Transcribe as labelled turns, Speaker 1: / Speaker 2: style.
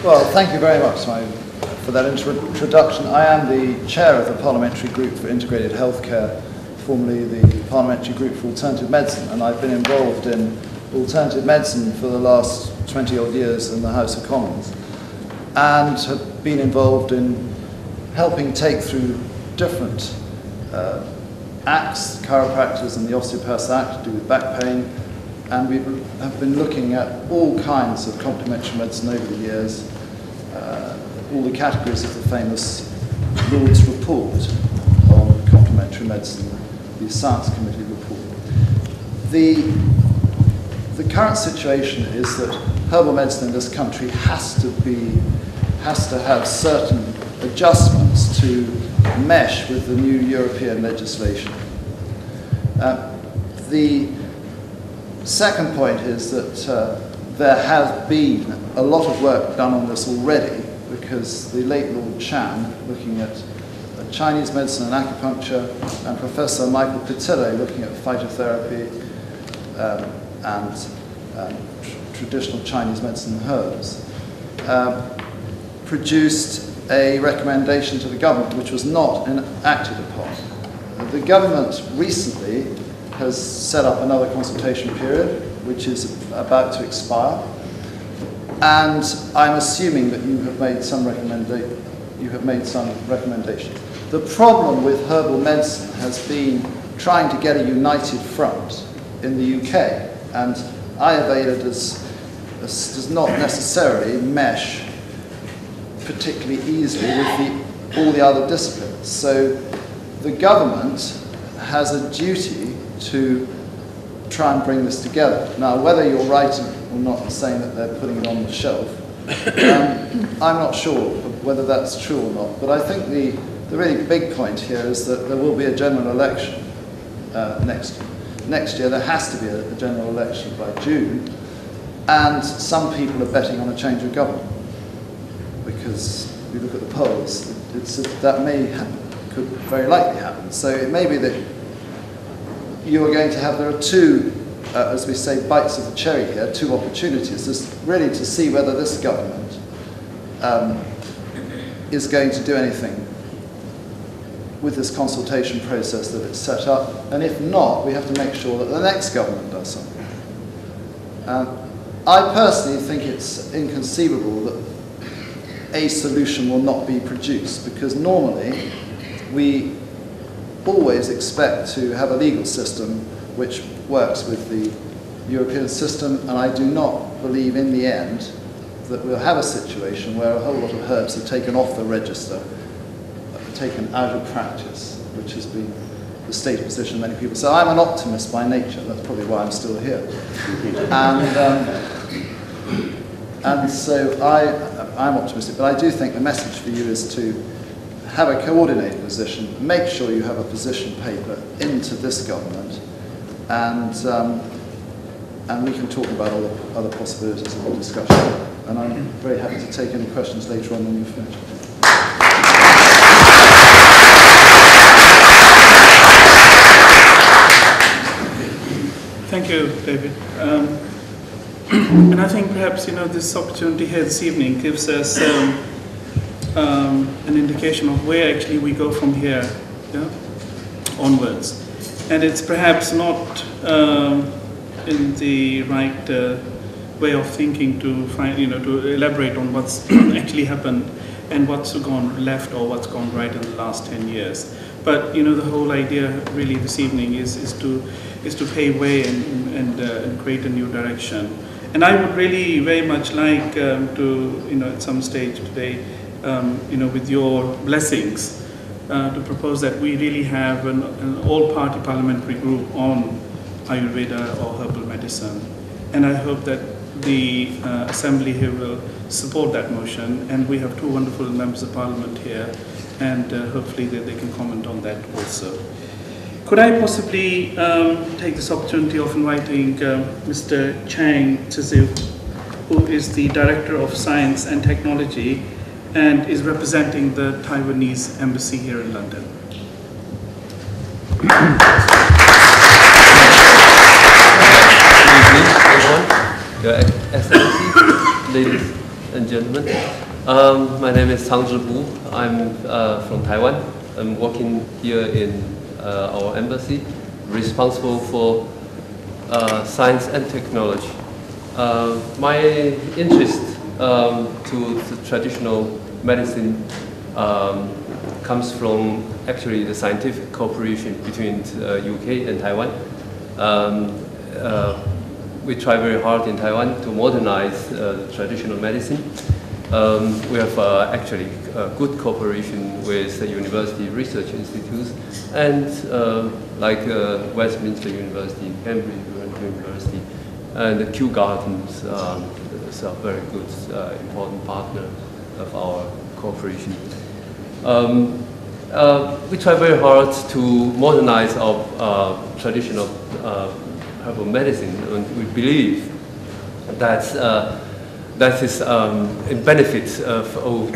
Speaker 1: Well, thank you very much for that introduction. I am the chair of the Parliamentary Group for Integrated Healthcare, formerly the Parliamentary Group for Alternative Medicine, and I've been involved in alternative medicine for the last 20-odd years in the House of Commons, and have been involved in helping take through different acts, chiropractors and the Osteopaths Act to do with back pain, and we have been looking at all kinds of complementary medicine over the years, all the categories of the famous Lord's report on complementary medicine, the Science Committee report. The current situation is that herbal medicine in this country has to have certain adjustments to mesh with the new European legislation. The second point is that there has been a lot of work done on this already, because the late Lord Chan, looking at Chinese medicine and acupuncture, and Professor Michael Pitillo, looking at phytotherapy and traditional Chinese medicine and herbs, produced a recommendation to the government which was not acted upon. The government recently has set up another consultation period, which is about to expire, and I'm assuming that you have made some recommendations. The problem with herbal medicine has been trying to get a united front in the UK, and Ayurveda does not necessarily mesh particularly easily with all the other disciplines. So the government has a duty to try and bring this together. Now, whether you're right or not in saying that they're putting it on the shelf, I'm not sure whether that's true or not, but I think the really big point here is that there will be a general election next year. There has to be a general election by June, and some people are betting on a change of government, because if you look at the polls, that may happen, could very likely happen. So it may be that you are going to have, there are two, as we say, bites of the cherry here, two opportunities. There's really to see whether this government is going to do anything with this consultation process that it's set up, and if not, we have to make sure that the next government does something. I personally think it's inconceivable that a solution will not be produced, because normally we always expect to have a legal system which works with the European system, and I do not believe in the end that we'll have a situation where a whole lot of herbs are taken off the register, taken out of practice, which has been the state position of many people. So I'm an optimist by nature, that's probably why I'm still here. And so I'm optimistic, but I do think the message for you is to have a coordinated position, make sure you have a position paper into this government, and we can talk about all the other possibilities of the discussion. And I'm very happy to take any questions later on when you've finished.
Speaker 2: Thank you, David. And I think perhaps this opportunity here this evening gives us an indication of where actually we go from here, onwards. And it's perhaps not in the right way of thinking to find, to elaborate on what's actually happened and what's gone left or what's gone right in the last 10 years. But the whole idea really this evening is to pave way and create a new direction. And I would really very much like to, at some stage today, with your blessings, to propose that we really have an all-party parliamentary group on Ayurveda or herbal medicine. And I hope that the Assembly here will support that motion. And we have two wonderful members of Parliament here, and hopefully they can comment on that also. Could I possibly take this opportunity of inviting Mr. Chang Tziu, who is the Director of Science and Technology and is representing the Taiwanese Embassy here in London.
Speaker 3: Good evening, everyone, Your Excellency, ladies and gentlemen. My name is Changzhi Bu. I'm from Taiwan. I'm working here in our embassy, responsible for science and technology. My interest to the traditional medicine comes from actually the scientific cooperation between UK and Taiwan. We try very hard in Taiwan to modernize traditional medicine. We have actually good cooperation with the university research institutes and like Westminster University, Cambridge University, and the Kew Gardens is a very good, important partner of our cooperation. We try very hard to modernize our traditional herbal medicine, and we believe that that is in benefit of old